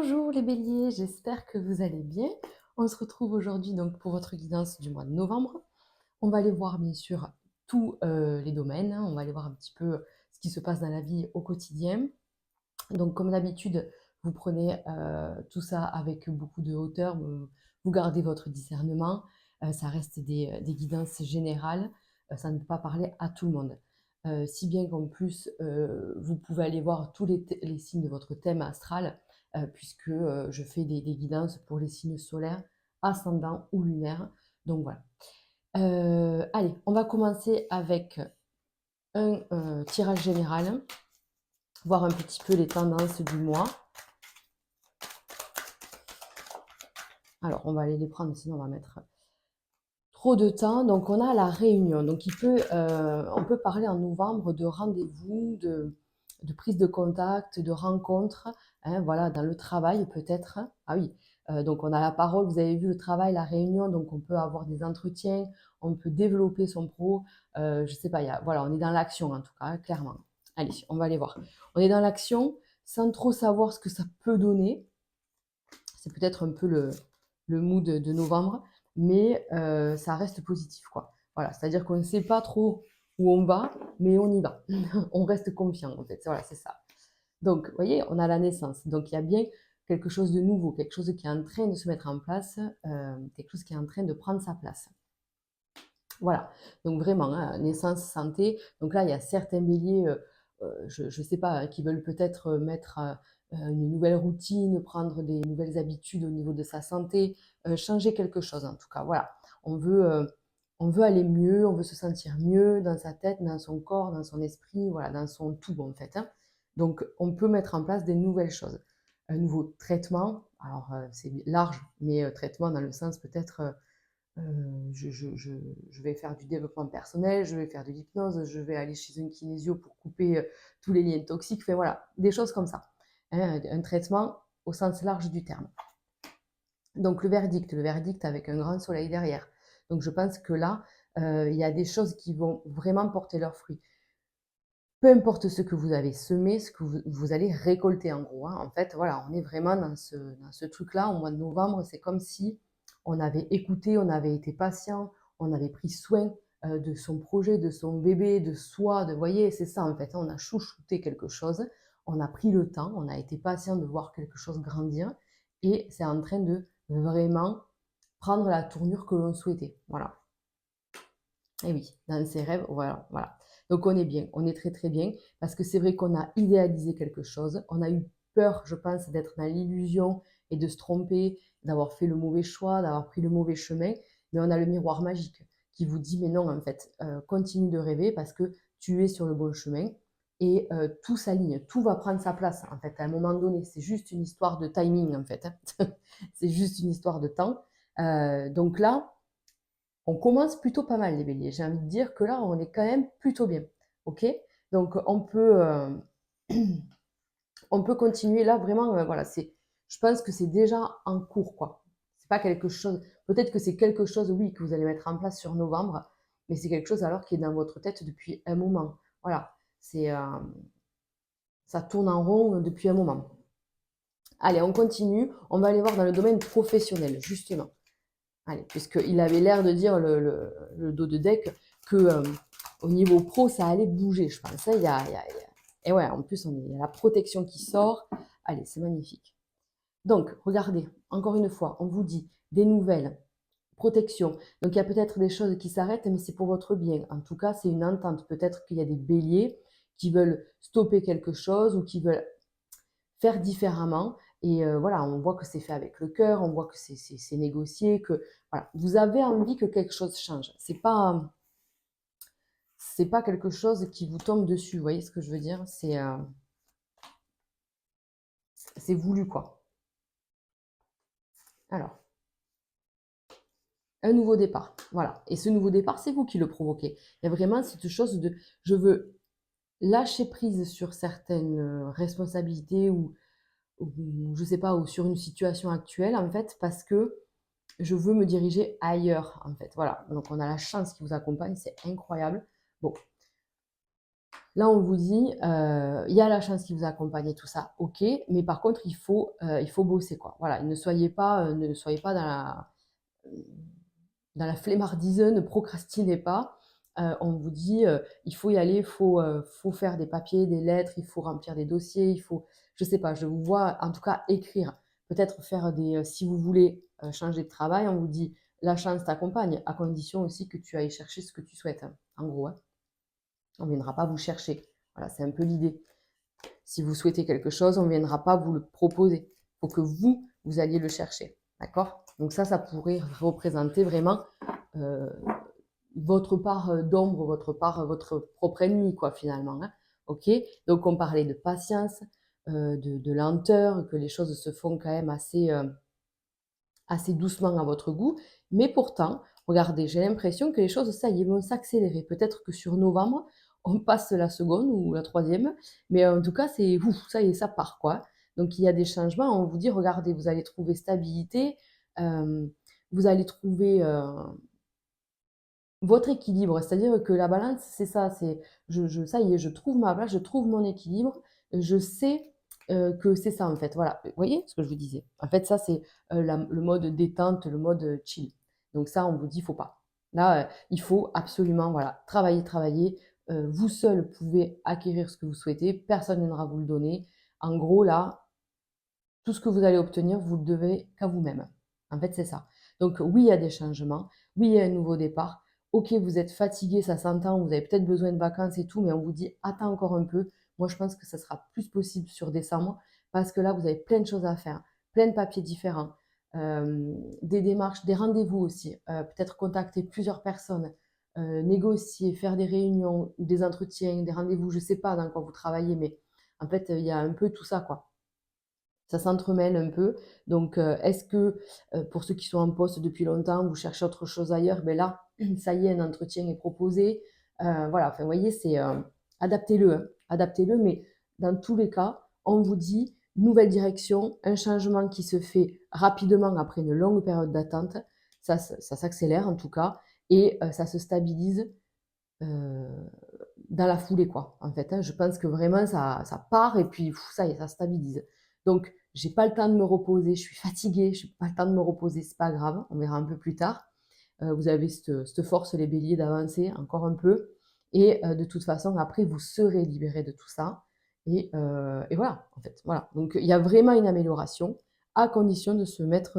Bonjour les béliers, j'espère que vous allez bien. On se retrouve aujourd'hui donc pour votre guidance du mois de novembre. On va aller voir bien sûr tous les domaines, hein. On va aller voir un petit peu ce qui se passe dans la vie au quotidien. Donc comme d'habitude, vous prenez tout ça avec beaucoup de hauteur, vous gardez votre discernement. Ça reste des guidances générales, ça ne peut pas parler à tout le monde. Si bien qu'en plus, vous pouvez aller voir tous les signes de votre thème astral, puisque je fais des guidances pour les signes solaires, ascendants ou lunaires. Donc voilà. Allez, on va commencer avec un tirage général, voir un petit peu les tendances du mois. Alors, on va aller les prendre, sinon on va mettre trop de temps. Donc, on a la réunion. Donc, on peut parler en novembre de rendez-vous, de prise de contact, de rencontres, hein, voilà, dans le travail peut-être. Ah oui, donc on a la parole, vous avez vu le travail, la réunion, donc on peut avoir des entretiens, on peut développer son pro. Je sais pas, voilà, on est dans l'action en tout cas, hein, clairement. Allez, on va aller voir. On est dans l'action sans trop savoir ce que ça peut donner. C'est peut-être un peu le mood de novembre, mais ça reste positif, quoi. Voilà, c'est-à-dire qu'on ne sait pas trop où on va, mais on y va. On reste confiant, en fait. Voilà, c'est ça. Donc, vous voyez, on a la naissance. Donc, il y a bien quelque chose de nouveau, quelque chose qui est en train de se mettre en place, quelque chose qui est en train de prendre sa place. Voilà, donc vraiment, hein, naissance, santé. Donc là, il y a certains béliers, je ne sais pas, hein, qui veulent peut-être mettre une nouvelle routine, prendre des nouvelles habitudes au niveau de sa santé, changer quelque chose en tout cas. Voilà, on veut, euh, on veut aller mieux, on veut se sentir mieux dans sa tête, dans son corps, dans son esprit, voilà, dans son tout en fait, hein. Donc on peut mettre en place des nouvelles choses. Un nouveau traitement, alors c'est large, mais traitement dans le sens peut-être je vais faire du développement personnel, je vais faire de l'hypnose, je vais aller chez un kinésio pour couper tous les liens toxiques, enfin voilà, des choses comme ça, hein, un traitement au sens large du terme. Donc le verdict avec un grand soleil derrière. Donc je pense que là, il y a des choses qui vont vraiment porter leurs fruits. Peu importe ce que vous avez semé, ce que vous allez récolter en gros, hein. En fait, voilà, on est vraiment dans ce truc-là. Au mois de novembre, c'est comme si on avait écouté, on avait été patient, on avait pris soin de son projet, de son bébé, de soi. Vous voyez, c'est ça en fait, hein. On a chouchouté quelque chose, on a pris le temps, on a été patient de voir quelque chose grandir et c'est en train de vraiment prendre la tournure que l'on souhaitait. Voilà. Et oui, dans ses rêves, voilà, voilà. Donc on est bien, on est très très bien, parce que c'est vrai qu'on a idéalisé quelque chose, on a eu peur, je pense, d'être dans l'illusion et de se tromper, d'avoir fait le mauvais choix, d'avoir pris le mauvais chemin, mais on a le miroir magique qui vous dit, mais non, en fait, continue de rêver parce que tu es sur le bon chemin et tout s'aligne, tout va prendre sa place, en fait, à un moment donné. C'est juste une histoire de timing, en fait, hein. C'est juste une histoire de temps. Donc là, on commence plutôt pas mal les béliers. J'ai envie de dire que là, on est quand même plutôt bien. OK? Donc on peut continuer là vraiment, voilà, je pense que c'est déjà en cours, quoi. C'est pas quelque chose, peut-être que c'est quelque chose, oui, que vous allez mettre en place sur novembre, mais c'est quelque chose alors qui est dans votre tête depuis un moment. Voilà, ça tourne en rond depuis un moment. Allez, on continue. On va aller voir dans le domaine professionnel, justement. Allez, puisqu'il avait l'air de dire le dos de deck que au niveau pro, ça allait bouger, je pense, hein. Et ouais, en plus, il y a la protection qui sort. Allez, c'est magnifique. Donc, regardez, encore une fois, on vous dit des nouvelles, protection. Donc, il y a peut-être des choses qui s'arrêtent, mais c'est pour votre bien. En tout cas, c'est une entente. Peut-être qu'il y a des béliers qui veulent stopper quelque chose ou qui veulent faire différemment. Et voilà, on voit que c'est fait avec le cœur, on voit que c'est négocié, que voilà, vous avez envie que quelque chose change. C'est pas quelque chose qui vous tombe dessus. Vous voyez ce que je veux dire? C'est voulu quoi. Alors, un nouveau départ, voilà. Et ce nouveau départ, c'est vous qui le provoquez. Il y a vraiment cette chose de, je veux lâcher prise sur certaines responsabilités ou je sais pas, ou sur une situation actuelle en fait, parce que je veux me diriger ailleurs, en fait. Voilà. Donc, on a la chance qui vous accompagne, c'est incroyable. Bon, Là, on vous dit, il y a la chance qui vous accompagne et tout ça, OK, mais par contre, il faut bosser, quoi. Voilà, ne soyez pas dans la flemmardise, ne procrastinez pas. On vous dit, il faut y aller, faut faire des papiers, des lettres, il faut remplir des dossiers, il faut je sais pas, je vous vois en tout cas écrire. Peut-être faire si vous voulez, changer de travail, on vous dit: «La chance t'accompagne», à condition aussi que tu ailles chercher ce que tu souhaites, hein, en gros, hein. On ne viendra pas vous chercher. Voilà, c'est un peu l'idée. Si vous souhaitez quelque chose, on ne viendra pas vous le proposer. Il faut que vous alliez le chercher. D'accord? Donc ça pourrait représenter vraiment euh, votre part d'ombre, votre propre ennemi, quoi, finalement. Hein. OK? Donc on parlait de patience, de lenteur, que les choses se font quand même assez doucement à votre goût. Mais pourtant, regardez, j'ai l'impression que les choses, ça y est, vont s'accélérer. Peut-être que sur novembre, on passe la seconde ou la troisième, mais en tout cas, c'est ouf, ça y est, ça part, quoi. Donc il y a des changements. On vous dit, regardez, vous allez trouver stabilité, euh, vous allez trouver votre équilibre. C'est-à-dire que la balance, c'est ça. C'est, ça y est, je trouve ma place, je trouve mon équilibre. Je sais que c'est ça, en fait. Voilà. Vous voyez ce que je vous disais? En fait, ça, c'est le mode détente, le mode chill. Donc ça, on vous dit, faut pas. Là, il faut absolument, voilà, travailler, travailler. Vous seul pouvez acquérir ce que vous souhaitez. Personne ne viendra vous le donner. En gros, là, tout ce que vous allez obtenir, vous le devez qu'à vous-même. En fait, c'est ça. Donc oui, il y a des changements. Oui, il y a un nouveau départ. Ok, vous êtes fatigué, ça s'entend, vous avez peut-être besoin de vacances et tout, mais on vous dit attends encore un peu. Moi, je pense que ça sera plus possible sur décembre parce que là, vous avez plein de choses à faire, plein de papiers différents, des démarches, des rendez-vous aussi, peut-être contacter plusieurs personnes, négocier, faire des réunions, des entretiens, des rendez-vous, je ne sais pas dans quoi vous travaillez, mais en fait, il y a un peu tout ça, quoi. Ça s'entremêle un peu. Donc, est-ce que pour ceux qui sont en poste depuis longtemps, vous cherchez autre chose ailleurs? Ben là, ça y est, un entretien est proposé. Voilà, enfin, vous voyez, c'est adaptez-le, hein, adaptez-le, mais dans tous les cas, on vous dit nouvelle direction, un changement qui se fait rapidement après une longue période d'attente. Ça s'accélère en tout cas et ça se stabilise euh, dans la foulée, quoi, en fait. Hein. Je pense que vraiment, ça part et puis ça y est, ça stabilise. Donc, j'ai pas le temps de me reposer, je suis fatiguée, je n'ai pas le temps de me reposer, c'est pas grave, on verra un peu plus tard. Vous avez cette force, les béliers, d'avancer encore un peu. Et de toute façon, après, vous serez libérés de tout ça. Et voilà, en fait. Voilà. Donc, il y a vraiment une amélioration à condition de se mettre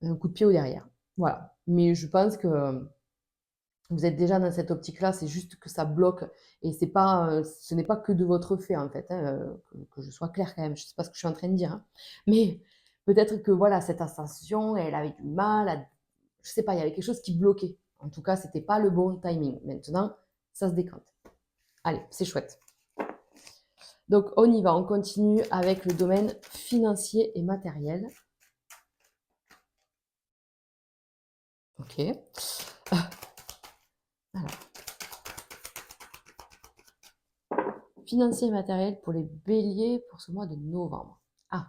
un coup de pied au derrière. Voilà. Mais je pense que vous êtes déjà dans cette optique-là, c'est juste que ça bloque et ce n'est pas que de votre fait en fait, hein, que je sois claire quand même, je ne sais pas ce que je suis en train de dire, hein. Mais peut-être que voilà, cette ascension, elle avait du mal, je ne sais pas, il y avait quelque chose qui bloquait. En tout cas, ce n'était pas le bon timing. Maintenant, ça se décante. Allez, c'est chouette. Donc, on y va, on continue avec le domaine financier et matériel. Ok. Alors, financier et matériel pour les béliers pour ce mois de novembre. Ah,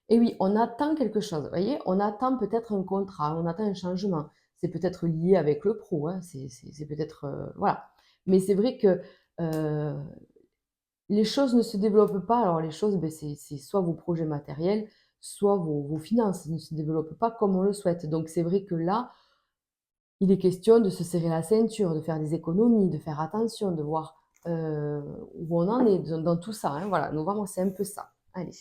et oui, on attend quelque chose, vous voyez? On attend peut-être un contrat, on attend un changement. C'est peut-être lié avec le pro, hein, c'est peut-être, voilà. Mais c'est vrai que, heu, les choses ne se développent pas. Alors les choses, beh, c'est soit vos projets matériels, soit vos finances ne se développent pas comme on le souhaite. Donc c'est vrai que là, il est question de se serrer la ceinture, de faire des économies, de faire attention, de voir, où on en est dans tout ça, hein. Voilà, novembre, c'est un peu ça. Allez,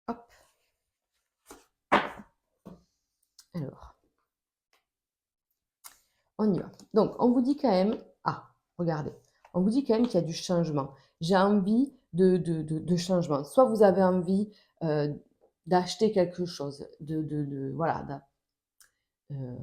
hop, alors. On y va. Donc, on vous dit quand même, ah, regardez, on vous dit quand même qu'il y a du changement. J'ai envie de changement. Soit vous avez envie euh, d'acheter quelque chose, voilà, euh,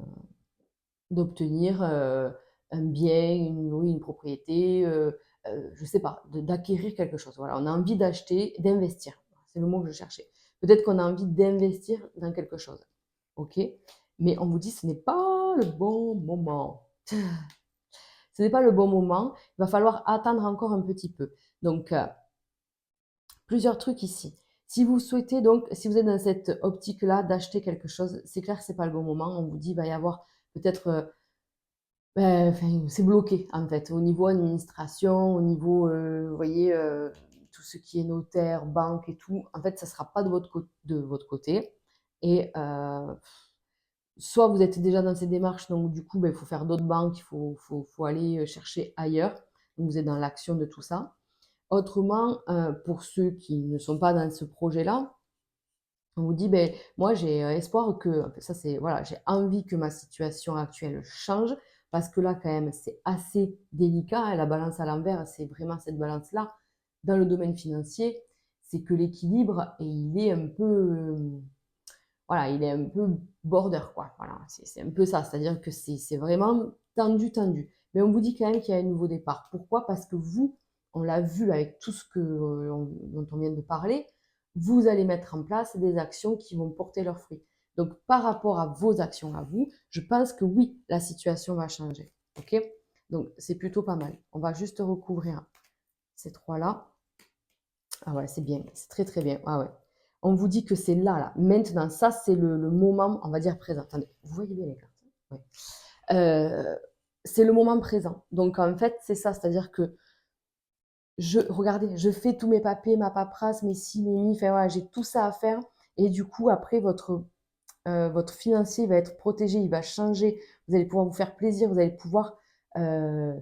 d'obtenir un bien, oui, une propriété, je ne sais pas, d'acquérir quelque chose. Voilà, on a envie d'acheter, d'investir. C'est le mot que je cherchais. Peut-être qu'on a envie d'investir dans quelque chose. OK? Mais on vous dit ce n'est pas le bon moment. Ce n'est pas le bon moment. Il va falloir attendre encore un petit peu. Donc, plusieurs trucs ici. Si vous souhaitez donc, si vous êtes dans cette optique-là d'acheter quelque chose, c'est clair que c'est pas le bon moment. On vous dit, il va y avoir peut-être, enfin, c'est bloqué en fait, au niveau administration, au niveau, vous voyez, tout ce qui est notaire, banque et tout, en fait, ça sera pas de votre côté et soit vous êtes déjà dans ces démarches, donc du coup, il faut faire d'autres banques, il faut aller, chercher ailleurs. Donc vous êtes dans l'action de tout ça. Autrement, pour ceux qui ne sont pas dans ce projet-là, on vous dit: ben moi j'ai, espoir que» ça c'est voilà, j'ai envie que ma situation actuelle change parce que là quand même c'est assez délicat, hein, la balance à l'envers, c'est vraiment cette balance-là. Dans le domaine financier, c'est que l'équilibre et il est un peu, voilà, il est un peu border quoi, voilà, c'est un peu ça. C'est-à-dire que c'est vraiment tendu, tendu. Mais on vous dit quand même qu'il y a un nouveau départ. Pourquoi? Parce que vous, on l'a vu avec tout ce que, dont on vient de parler, vous allez mettre en place des actions qui vont porter leurs fruits. Donc par rapport à vos actions à vous, je pense que oui, la situation va changer. OK? Donc c'est plutôt pas mal. On va juste recouvrir ces 3 là. Ah ouais, c'est bien, c'est très, très bien. Ah ouais. On vous dit que c'est là, là, maintenant. Ça, c'est le moment, on va dire présent. Attendez, vous voyez bien les cartes? Ouais. C'est le moment présent. Donc en fait, c'est ça, c'est-à-dire que regardez, je fais tous mes papiers, ma paperasse, mes ci, mes mi, enfin voilà, j'ai tout ça à faire et du coup après votre financier va être protégé, il va changer, vous allez pouvoir vous faire plaisir, vous allez pouvoir, heu,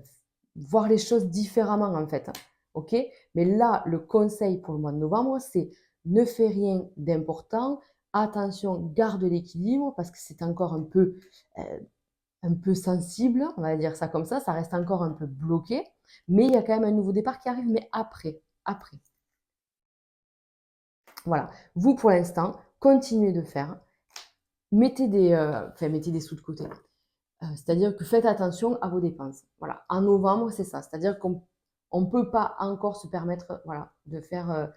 voir les choses différemment en fait, hein. OK? Mais là, le conseil pour le mois de novembre, c'est ne fais rien d'important, attention, garde l'équilibre parce que c'est encore un peu sensible, on va dire ça comme ça reste encore un peu bloqué, mais il y a quand même un nouveau départ qui arrive, mais après. Voilà. Vous, pour l'instant, continuez de faire, mettez des sous de côté. C'est-à-dire que faites attention à vos dépenses. Voilà. En novembre, c'est ça. C'est-à-dire qu'on ne peut pas encore se permettre, voilà, de faire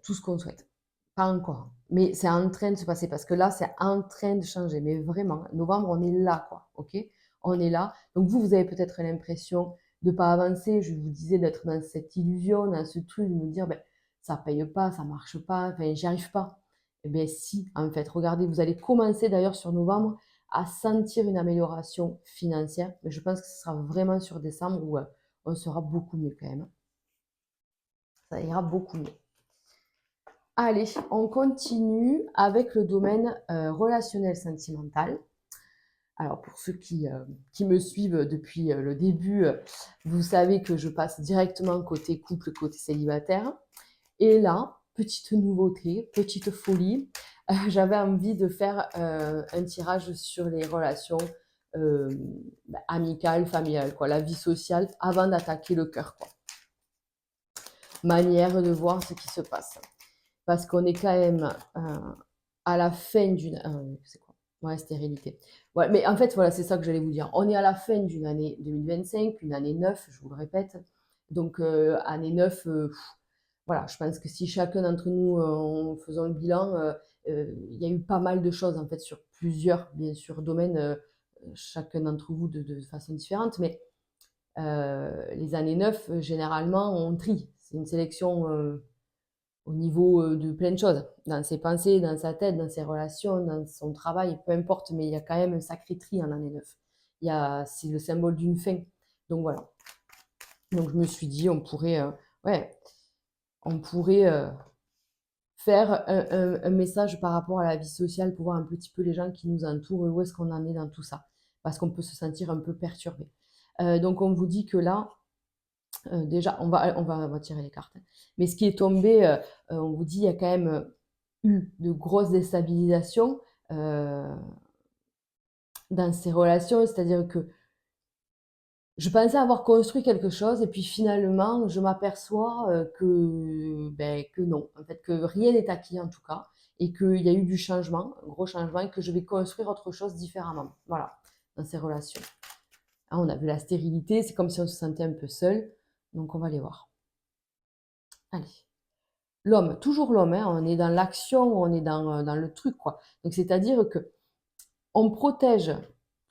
tout ce qu'on souhaite. Pas encore. Mais c'est en train de se passer parce que là, c'est en train de changer. Mais vraiment, novembre, on est là, quoi. OK? On est là. Donc vous avez peut-être l'impression de ne pas avancer. Je vous disais d'être dans cette illusion, dans ce truc, de me dire, ben, ça paye pas, ça marche pas, enfin, j'y arrive pas. Eh bien, si, en fait, regardez, vous allez commencer d'ailleurs sur novembre à sentir une amélioration financière. Mais je pense que ce sera vraiment sur décembre où on sera beaucoup mieux quand même. Ça ira beaucoup mieux. Allez, on continue avec le domaine relationnel sentimental. Alors pour ceux qui me suivent depuis le début, vous savez que je passe directement côté couple, côté célibataire. Et là, petite nouveauté, petite folie, j'avais envie de faire un tirage sur les relations amicales, familiales, quoi, la vie sociale, avant d'attaquer le cœur, quoi. Manière de voir ce qui se passe. Parce qu'on est quand même à la fin d'une... c'est quoi? Ouais, stérilité. Ouais, mais en fait, voilà, c'est ça que j'allais vous dire. On est à la fin d'une année 2025, une année 9, je vous le répète. Donc, année 9, voilà, je pense que si chacun d'entre nous, en faisant le bilan, il y a eu pas mal de choses, en fait, sur plusieurs, bien sûr, domaines, chacun d'entre vous de façon différente. Mais les années 9, généralement, on trie. C'est une sélection au niveau de plein de choses, dans ses pensées, dans sa tête, dans ses relations, dans son travail, peu importe, mais il y a quand même un sacré tri en année 9. C'est le symbole d'une fin. Donc voilà. Donc je me suis dit, ouais, on pourrait faire un message par rapport à la vie sociale pour voir un petit peu les gens qui nous entourent, où est-ce qu'on en est dans tout ça. Parce qu'on peut se sentir un peu perturbé. Donc on vous dit que là, déjà, on va tirer les cartes, hein. Mais ce qui est tombé, on vous dit, il y a quand même eu de grosses déstabilisations dans ces relations. C'est-à-dire que je pensais avoir construit quelque chose et puis finalement, je m'aperçois que non, en fait, que rien n'est acquis en tout cas et qu'il y a eu du changement, un gros changement et que je vais construire autre chose différemment. Voilà, dans ces relations. Ah, on a vu la stérilité, c'est comme si on se sentait un peu seul. Donc on va aller voir. Allez. L'homme, toujours l'homme, hein, on est dans l'action, on est dans le truc, quoi. Donc, c'est-à-dire que on protège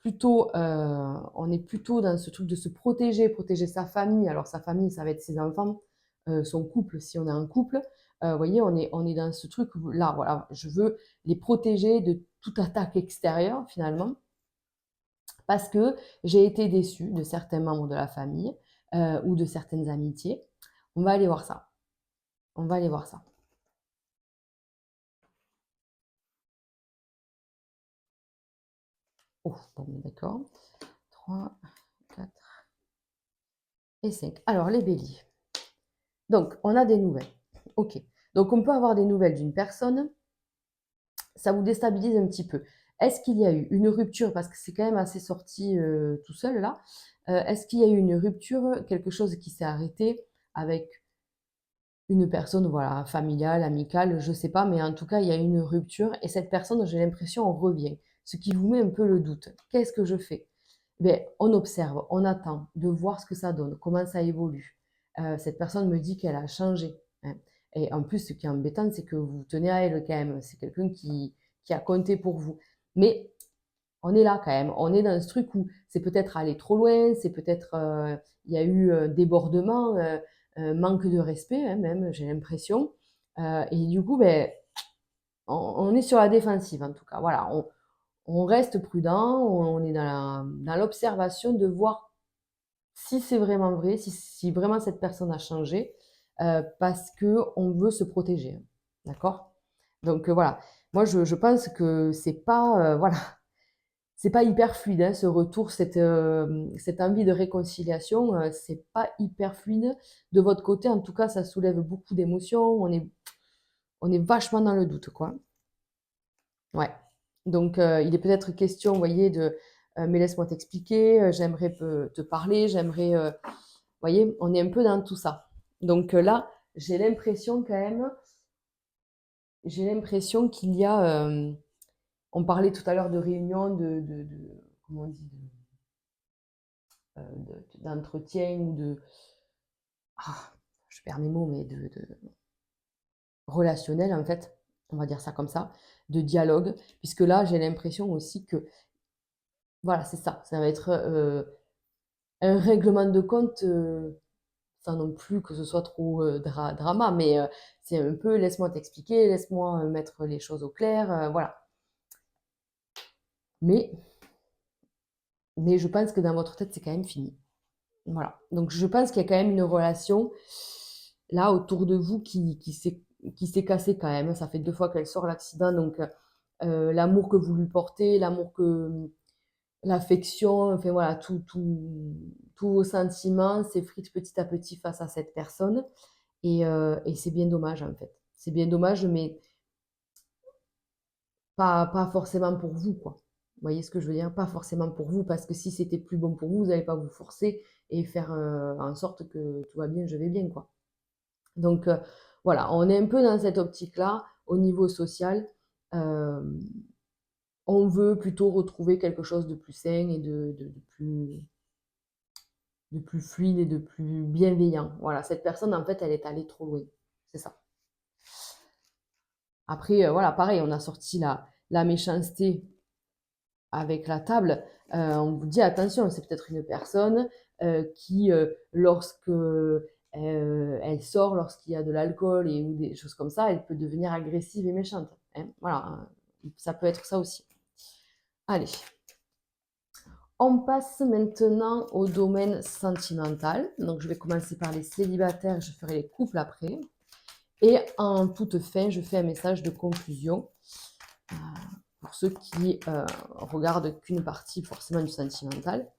plutôt, on est plutôt dans ce truc de se protéger, protéger sa famille. Alors, sa famille, ça va être ses enfants, son couple, si on est un couple, Vous voyez, on est dans ce truc où, là, voilà, je veux les protéger de toute attaque extérieure, finalement, parce que j'ai été déçue de certains membres de la famille ou de certaines amitiés. On va aller voir ça. On va aller voir ça. Oh, bon, d'accord. 3, 4 et 5. Alors, les béliers. Donc, on a des nouvelles. Ok. Donc, on peut avoir des nouvelles d'une personne. Ça vous déstabilise un petit peu. Est-ce qu'il y a eu une rupture, parce que c'est quand même assez sorti tout seul là, est-ce qu'il y a eu une rupture, quelque chose qui s'est arrêté avec une personne, voilà, familiale, amicale, je ne sais pas, mais en tout cas, il y a eu une rupture et cette personne, j'ai l'impression, on revient. Ce qui vous met un peu le doute. Qu'est-ce que je fais? Ben, on observe, on attend de voir ce que ça donne, comment ça évolue. Cette personne me dit qu'elle a changé, hein. Et en plus, ce qui est embêtant, c'est que vous tenez à elle quand même. C'est quelqu'un qui a compté pour vous. Mais on est là quand même. On est dans ce truc où c'est peut-être allé trop loin, c'est peut-être il y a eu débordement, manque de respect, hein, même, j'ai l'impression. Et du coup, ben, on est sur la défensive en tout cas. Voilà, on reste prudent, on est dans l'observation de voir si c'est vraiment vrai, si vraiment cette personne a changé, parce qu'on veut se protéger. D'accord? Donc voilà, moi je pense que c'est pas, voilà, c'est pas hyper fluide, hein, ce retour, cette envie de réconciliation, c'est pas hyper fluide. De votre côté, en tout cas, ça soulève beaucoup d'émotions, on est vachement dans le doute, quoi. Ouais. Donc, il est peut-être question, vous voyez, de mais laisse-moi t'expliquer, j'aimerais te parler, j'aimerais. Vous voyez, on est un peu dans tout ça. Donc là, j'ai l'impression quand même, j'ai l'impression qu'il y a. On parlait tout à l'heure de réunion, comment on dit, d'entretien ou de. Ah, je perds mes mots, mais de relationnel en fait, on va dire ça comme ça, de dialogue, puisque là, j'ai l'impression aussi que. Voilà, c'est ça. Ça va être un règlement de compte, sans non plus que ce soit trop drama, mais c'est un peu laisse-moi t'expliquer, laisse-moi mettre les choses au clair, voilà. Mais, mais je pense que dans votre tête, c'est quand même fini. Voilà. Donc je pense qu'il y a quand même une relation là autour de vous qui s'est cassée quand même. Ça fait 2 fois qu'elle sort l'accident, donc l'amour que vous lui portez, l'amour que l'affection, enfin voilà, tous vos sentiments s'effritent petit à petit face à cette personne. Et c'est bien dommage, en fait. C'est bien dommage, mais pas forcément pour vous, quoi. Vous voyez ce que je veux dire? Pas forcément pour vous, parce que si c'était plus bon pour vous, vous n'allez pas vous forcer et faire en sorte que tout va bien, je vais bien, quoi. Donc voilà, on est un peu dans cette optique-là, au niveau social. Euh, on veut plutôt retrouver quelque chose de plus sain et de plus fluide et de plus bienveillant. Voilà, cette personne, en fait, elle est allée trop loin. C'est ça. Après, voilà, pareil, on a sorti la méchanceté avec la table. On vous dit attention, c'est peut-être une personne qui, lorsque elle sort, lorsqu'il y a de l'alcool ou des choses comme ça, elle peut devenir agressive et méchante, hein. Voilà, hein, ça peut être ça aussi. Allez, on passe maintenant au domaine sentimental. Donc, je vais commencer par les célibataires, je ferai les couples après. Et en toute fin, je fais un message de conclusion pour ceux qui regardent qu'une partie forcément du sentimental.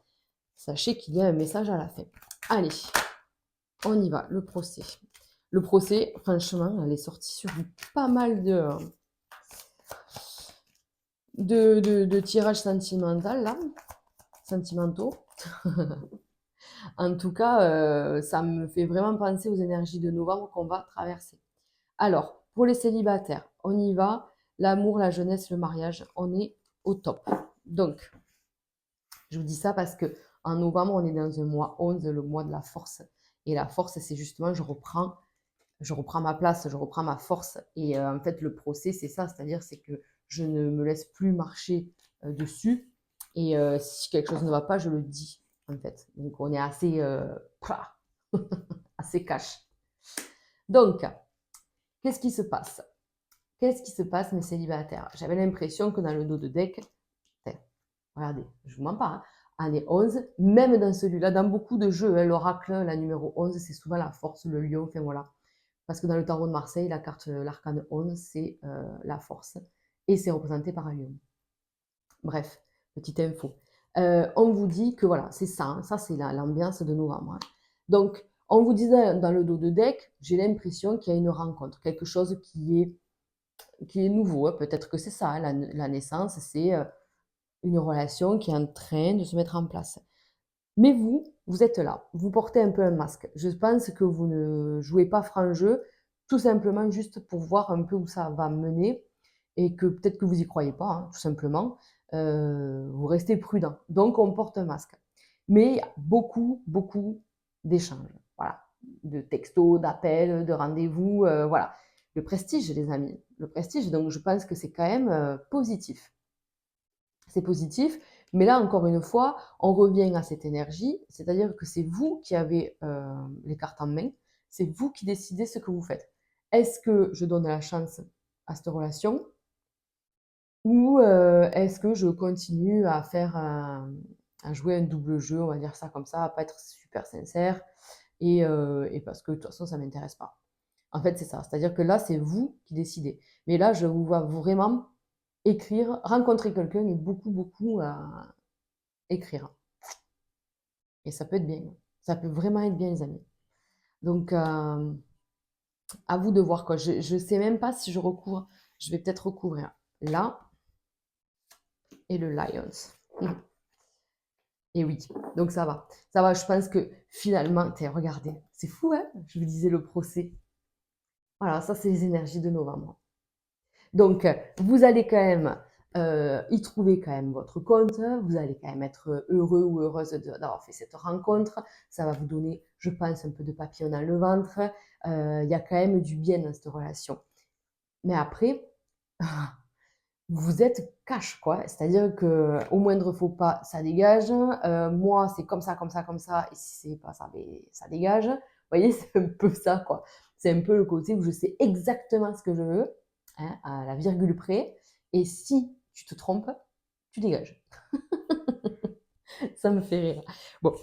Sachez qu'il y a un message à la fin. Allez, on y va, le procès. Le procès, franchement, elle est sortie sur pas mal de tirages sentimentaux. En tout cas, ça me fait vraiment penser aux énergies de novembre qu'on va traverser. Alors, pour les célibataires, on y va. L'amour, la jeunesse, le mariage, on est au top. Donc, je vous dis ça parce que en novembre, on est dans un mois 11, le mois de la force. Et la force, c'est justement, je reprends ma place, je reprends ma force. Et en fait, le procès, c'est ça, c'est-à-dire c'est que je ne me laisse plus marcher dessus. Et si quelque chose ne va pas, je le dis, en fait. Donc, on est assez, assez cash. Donc, qu'est-ce qui se passe? Qu'est-ce qui se passe, mes célibataires? J'avais l'impression que dans le dos de deck, regardez, je vous mens pas, hein, année 11, même dans celui-là, dans beaucoup de jeux, hein, l'oracle, la numéro 11, c'est souvent la force, le lion, enfin voilà. Parce que dans le tarot de Marseille, la carte, l'arcane 11, c'est la force. Et c'est représenté par un lion. Bref, petite info. On vous dit que voilà, c'est ça, hein, ça c'est l'ambiance de novembre. Hein. Donc, on vous disait dans le dos de deck, j'ai l'impression qu'il y a une rencontre, quelque chose qui est nouveau. Hein. Peut-être que c'est ça, hein, la naissance, c'est une relation qui est en train de se mettre en place. Mais vous êtes là, vous portez un peu un masque. Je pense que vous ne jouez pas franc jeu, tout simplement juste pour voir un peu où ça va mener et que peut-être que vous y croyez pas, hein, tout simplement. Vous restez prudent. Donc on porte un masque. Mais il y a beaucoup, beaucoup d'échanges. Voilà. De textos, d'appels, de rendez-vous. Voilà. Le prestige, les amis. Le prestige, donc je pense que c'est quand même positif. C'est positif, mais là, encore une fois, on revient à cette énergie, c'est-à-dire que c'est vous qui avez les cartes en main, c'est vous qui décidez ce que vous faites. Est-ce que je donne la chance à cette relation ou est-ce que je continue à à jouer un double jeu, on va dire ça comme ça, à pas être super sincère et parce que de toute façon, ça ne m'intéresse pas. En fait, c'est ça. C'est-à-dire que là, c'est vous qui décidez. Mais là, je vous vois vraiment écrire, rencontrer quelqu'un et beaucoup, beaucoup écrire. Et ça peut être bien. Ça peut vraiment être bien, les amis. Donc, à vous de voir quoi. Je ne sais même pas si je recouvre. Je vais peut-être recouvrir là et le Lions. Et oui, donc ça va. Ça va, je pense que finalement, regardez, c'est fou, hein? Je vous disais le procès. Voilà, ça, c'est les énergies de novembre. Donc, vous allez quand même y trouver quand même votre compte. Vous allez quand même être heureux ou heureuse d'avoir fait cette rencontre. Ça va vous donner, je pense, un peu de papillon dans le ventre. Il y a quand même du bien dans cette relation. Mais après, vous êtes cash, quoi. C'est-à-dire que au moindre faux pas, ça dégage. Moi, c'est comme ça, comme ça, comme ça. Et si c'est pas ça, ben, ça dégage. Vous voyez, c'est un peu ça, quoi. C'est un peu le côté où je sais exactement ce que je veux, hein, à la virgule près. Et si tu te trompes, tu dégages. Ça me fait rire. Bon,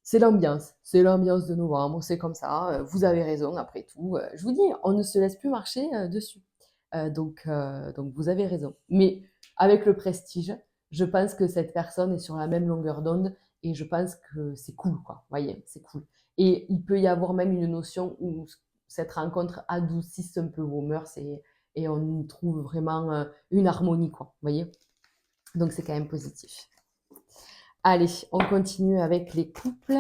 c'est l'ambiance. C'est l'ambiance de novembre. C'est comme ça. Vous avez raison, après tout. Je vous dis, on ne se laisse plus marcher dessus. Donc vous avez raison. Mais avec le prestige, je pense que cette personne est sur la même longueur d'onde et je pense que c'est cool, quoi. Vous voyez, c'est cool. Et il peut y avoir même une notion où cette rencontre adoucisse un peu vos mœurs et on y trouve vraiment une harmonie, quoi. Vous voyez? Donc c'est quand même positif. Allez, on continue avec les couples.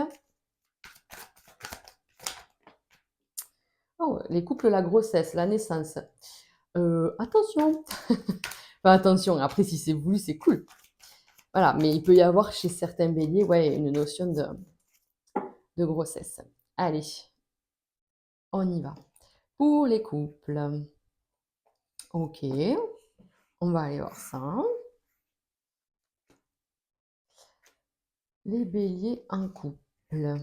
Oh, les couples, la grossesse, la naissance. Attention. Enfin, attention, après, si c'est voulu, c'est cool. Voilà, mais il peut y avoir chez certains béliers, ouais, une notion de grossesse. Allez, on y va. Pour les couples. Ok, on va aller voir ça. Les béliers en couple.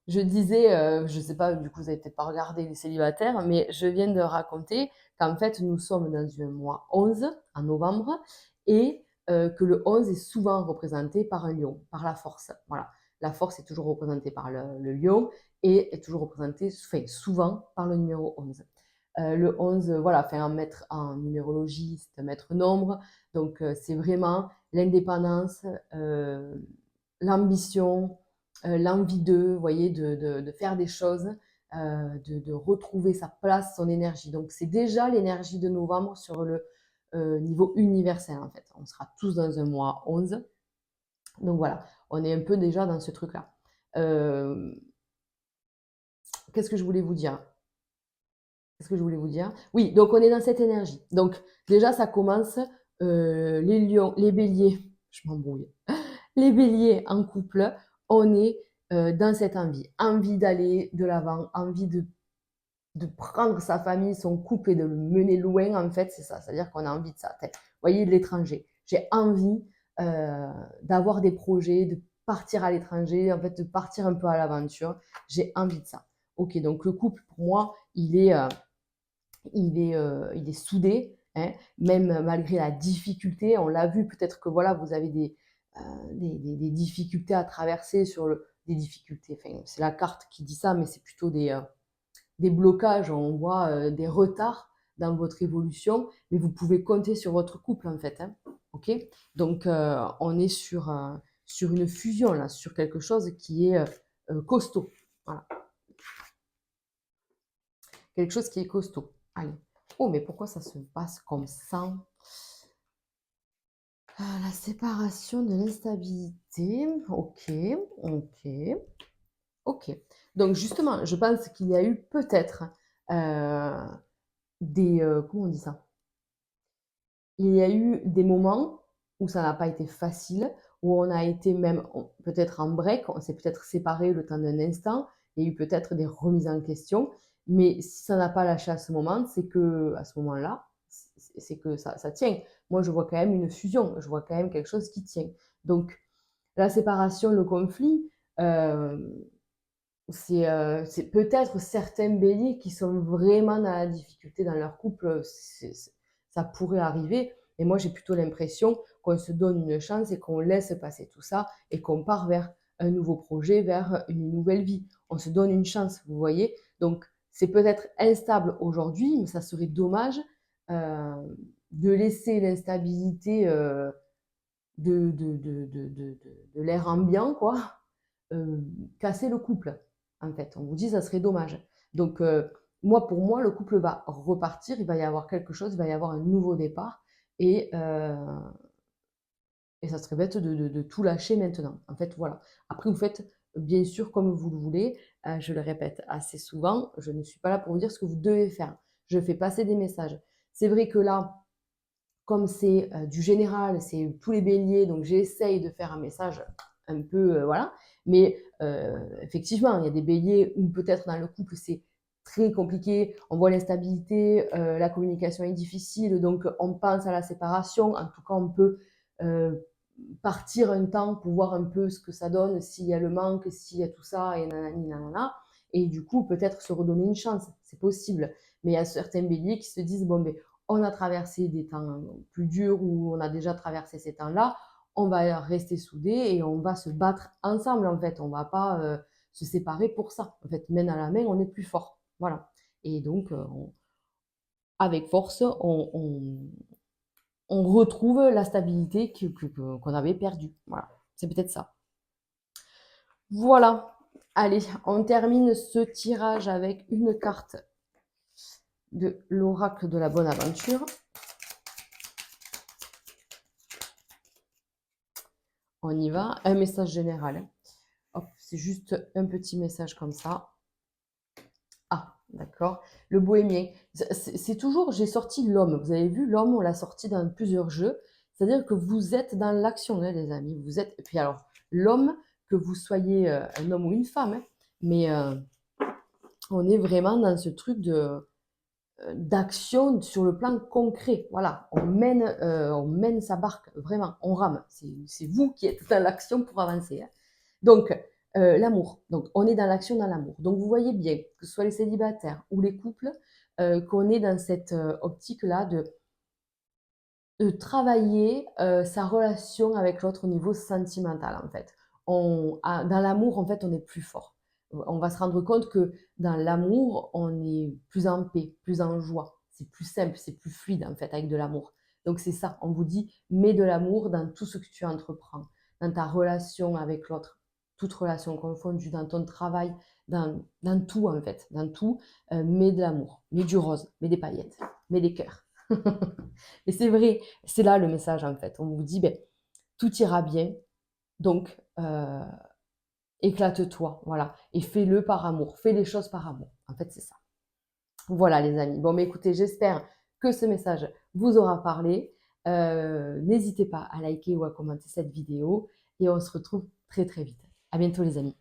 Je disais, je ne sais pas, du coup, vous n'avez peut-être pas regardé les célibataires, mais je viens de raconter qu'en fait, nous sommes dans un mois 11, en novembre, et que le 11 est souvent représenté par un lion, par la force. Voilà. La force est toujours représentée par le lion et est toujours représentée, enfin, souvent par le numéro 11. Le 11, voilà, fait un maître en numérologie, c'est un maître nombre, donc c'est vraiment l'indépendance, l'ambition, l'envie vous voyez, de faire des choses, de retrouver sa place, son énergie. Donc c'est déjà l'énergie de novembre sur le niveau universel en fait. On sera tous dans un mois 11. Donc voilà, on est un peu déjà dans ce truc-là. Qu'est-ce que je voulais vous dire? Qu'est-ce que je voulais vous dire? Oui, donc on est dans cette énergie. Donc déjà ça commence, les lions, les béliers, je m'embrouille. Les béliers en couple, on est dans cette envie d'aller de l'avant, envie de prendre sa famille, son couple et de le mener loin, en fait, c'est ça. C'est-à-dire qu'on a envie de ça. Vous voyez, de l'étranger. J'ai envie d'avoir des projets, de partir à l'étranger, en fait, de partir un peu à l'aventure. J'ai envie de ça. Ok, donc le couple, pour moi, il est soudé, hein, même malgré la difficulté. On l'a vu, peut-être que voilà, vous avez des difficultés à traverser des difficultés. Enfin, c'est la carte qui dit ça, mais c'est plutôt des blocages. On voit des retards dans votre évolution, mais vous pouvez compter sur votre couple en fait. Hein, ok. Donc on est sur une fusion là, sur quelque chose qui est costaud. Voilà, quelque chose qui est costaud. Allez. Oh, mais pourquoi ça se passe comme ça? La séparation de l'instabilité. Ok, ok, ok. Donc justement, je pense qu'il y a eu peut-être euh, comment on dit ça? Il y a eu des moments où ça n'a pas été facile, où on a été même peut-être en break, on s'est peut-être séparés le temps d'un instant, il y a eu peut-être des remises en question, mais si ça n'a pas lâché à ce moment, c'est que à ce moment-là, c'est que ça tient. Moi, je vois quand même une fusion, je vois quand même quelque chose qui tient. Donc, la séparation, le conflit, euh, c'est peut-être certains béliers qui sont vraiment dans la difficulté dans leur couple, ça pourrait arriver. Et moi, j'ai plutôt l'impression qu'on se donne une chance et qu'on laisse passer tout ça et qu'on part vers un nouveau projet, vers une nouvelle vie. On se donne une chance, vous voyez. Donc, c'est peut-être instable aujourd'hui, mais ça serait dommage euh, de laisser l'instabilité de l'air ambiant, quoi, euh, casser le couple, en fait. On vous dit, ça serait dommage. Donc, pour moi, le couple va repartir, il va y avoir quelque chose, il va y avoir un nouveau départ, et, euh, et ça serait bête de tout lâcher maintenant. En fait, voilà. Après, vous faites bien sûr comme vous le voulez. Je le répète assez souvent, je ne suis pas là pour vous dire ce que vous devez faire. Je fais passer des messages. C'est vrai que là, comme c'est du général, c'est tous les béliers, donc j'essaye de faire un message un peu, voilà. Mais effectivement, il y a des béliers où peut-être dans le couple, c'est très compliqué, on voit l'instabilité, la communication est difficile, donc on pense à la séparation. En tout cas, on peut euh, partir un temps pour voir un peu ce que ça donne, s'il y a le manque, s'il y a tout ça, et nanani, nanana. Et du coup, peut-être se redonner une chance, c'est possible. Mais il y a certains béliers qui se disent, bon, ben, on a traversé des temps plus durs ou on a déjà traversé ces temps-là, on va rester soudés et on va se battre ensemble en fait. On va pas se séparer pour ça. En fait, main à la main, on est plus fort. Voilà. Et donc, avec force, on retrouve la stabilité qu'on avait perdue. Voilà. C'est peut-être ça. Voilà. Allez, on termine ce tirage avec une carte de l'oracle de la bonne aventure. On y va. Un message général. Hop, c'est juste un petit message comme ça. Ah, d'accord. Le bohémien. C'est toujours, j'ai sorti l'homme. Vous avez vu, l'homme, on l'a sorti dans plusieurs jeux. C'est-à-dire que vous êtes dans l'action, hein, les amis. Vous êtes. Et puis alors, l'homme, que vous soyez un homme ou une femme, hein, mais on est vraiment dans ce truc d'action sur le plan concret. Voilà, on mène sa barque, vraiment, on rame. C'est vous qui êtes dans l'action pour avancer. Hein. Donc, l'amour. Donc, on est dans l'action, dans l'amour. Donc, vous voyez bien, que ce soit les célibataires ou les couples, qu'on est dans cette optique-là de travailler sa relation avec l'autre au niveau sentimental, en fait. Dans l'amour, en fait, on est plus fort. On va se rendre compte que dans l'amour, on est plus en paix, plus en joie. C'est plus simple, c'est plus fluide, en fait, avec de l'amour. Donc, c'est ça, on vous dit, mets de l'amour dans tout ce que tu entreprends, dans ta relation avec l'autre, toute relation confondue, dans ton travail, dans tout, en fait, dans tout, mets de l'amour, mets du rose, mets des paillettes, mets des cœurs. Et c'est vrai, c'est là le message en fait. On vous dit, ben, tout ira bien, donc éclate-toi, voilà. Et fais-le par amour, fais les choses par amour. En fait, c'est ça. Voilà les amis. Bon, mais écoutez, j'espère que ce message vous aura parlé. N'hésitez pas à liker ou à commenter cette vidéo et on se retrouve très très vite. À bientôt les amis.